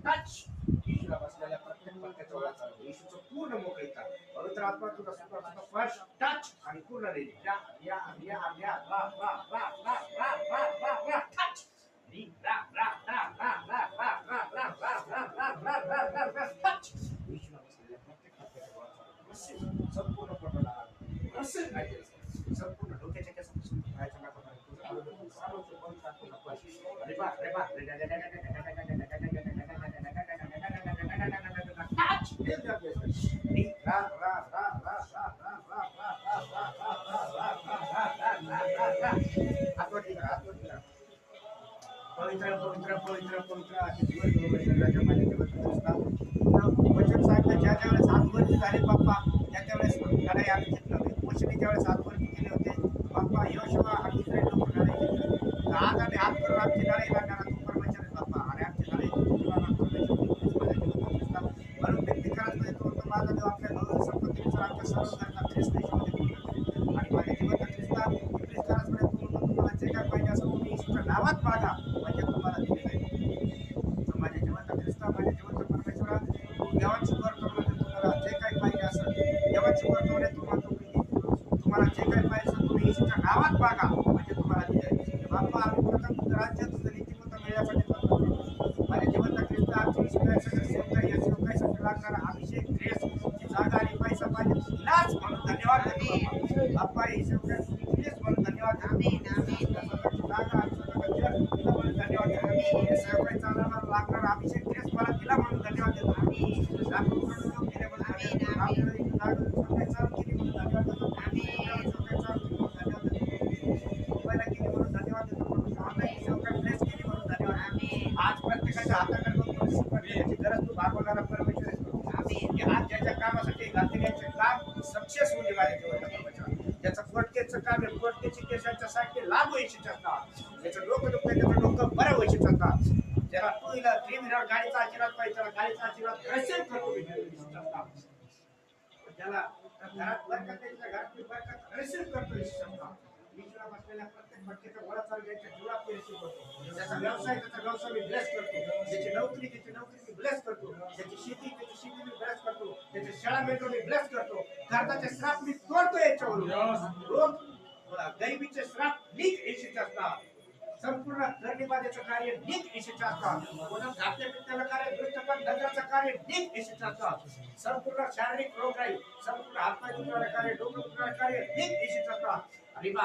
touch येशूला बसलेल्या प्रत्येक पत्त्याच्या ओळख येशूचं पूर्ण मोकळीता पवित्र आत्मा तुला फर्स्ट टच आणि पूर्ण रे या या या या रा रा रा रा रा रा रा रा टच री रा रा रा रा रा रा रा रा रा रा रा रा रा रा टच येशूला बसलेल्या प्रत्येक पत्त्याच्या ओळख संपूर्ण पटला असे नाही संपूर्ण डोक्याच्या केसापासून पायाच्या नाकापर्यंत सर्वच बंद टाकून अरे बा अरे बा पवित्र पवित्र पवित्र पवित्र असे दिवस वचन सांगतात ज्या ज्यावेळेस आत्महत्या झाले बाप्पा त्या वेळेस लढाई आम्ही जिंकलो मोशेने ज्यावेळेस आत्महत्या केले होते बाप्पा योशुआ आणि इस्रायल लोक लढाई जिंकले आज आम्ही हात करून आमची लढाई लढणारा तू परमेश्वर बाप्पा आणि आमची लढाई म्हणून व्यक्ती करायचं तो माझा देव आपल्या संपत्तीनुसार आमच्या सर्व करता ख्रिस्त येशूमध्ये आणि माझ्या जीवनात ख्रिस्ता ख्रिस्त करायचं तुम्हाला जे काय पाहिजे असं तुम्ही येशूच्या नावात मागा म्हणजे तुम्हाला दिले जाईल माझ्या जीवनात ख्रिस्ता माझ्या जीवनात परमेश्वरा देवाची करतो म्हणजे तुम्हाला जे काही पाहिजे असेल देवाची करतो तुम्हाला जे काही पाहिजे तुम्ही येशूच्या नावात मागा म्हणजे तुम्हाला दिले बाप्पा आम्ही प्रथम राज्य तुझं नीतिमत्ता मिळण्यासाठी करतो माझ्या जीवनात ख्रिस्त आमची लागणारा अभिषेक ग्रेस जागा आणि पैसा पाहिजे तुलाच म्हणून धन्यवाद बाप्पा येशू ख्रिस्त म्हणून धन्यवाद जागा म्हणून धन्यवाद सगळे चालणार लागणारा अभिषेक ग्रेस मला दिला म्हणून धन्यवाद देतो आज प्रत्येकाच्या हाताकडे गरज तू भागवणारा परमेश्वर आज ज्याच्या कामासाठी घातलेल्याचे काम सक्सेस होऊ दे माझ्या जीवनात ज्याचं कोर्टकेसचं काम आहे कोर्टकेची केसाच्या साठी लाभ व्हायचे असतात ज्याचं डोकं दुखतं त्याचं डोकं बरं व्हायचे असतात ज्याला टू व्हीलर थ्री व्हीलर गाडीचा आशीर्वाद पाहिजे त्याला गाडीचा आशीर्वाद रिसीव्ह करतो ज्याला घरात बरकत त्याच्या घरातली बरकत रिसीव्ह करतो ईश्वरा बसलेल्या प्रत्येक भक्तीचा गोळा चालू द्यायच्या जीवात रिसीव्ह करतो त्याचा व्यवसाय मी ब्लेस करतो त्याची नोकरी मी ब्लेस करतो त्याची शेती मी ब्लेस करतो त्याची शाळा मेट्रो मी ब्लेस करतो कर्जाचे श्राप मी तोडतो याच्यावरून रोग गरिबीचे श्राप नीट येशीचे असतात संपूर्ण धरणीबाजेचं कार्य नीट येशीचे असतात कोणा घातल्या पित्याला कार्य दुष्टपण नजराचं कार्य नीट येशीचे असतात संपूर्ण शारीरिक रोग राहील संपूर्ण हातपाय दुखणारे कार्य डोकं दुखणारे कार्य नीट येशीचे असतात अरे बा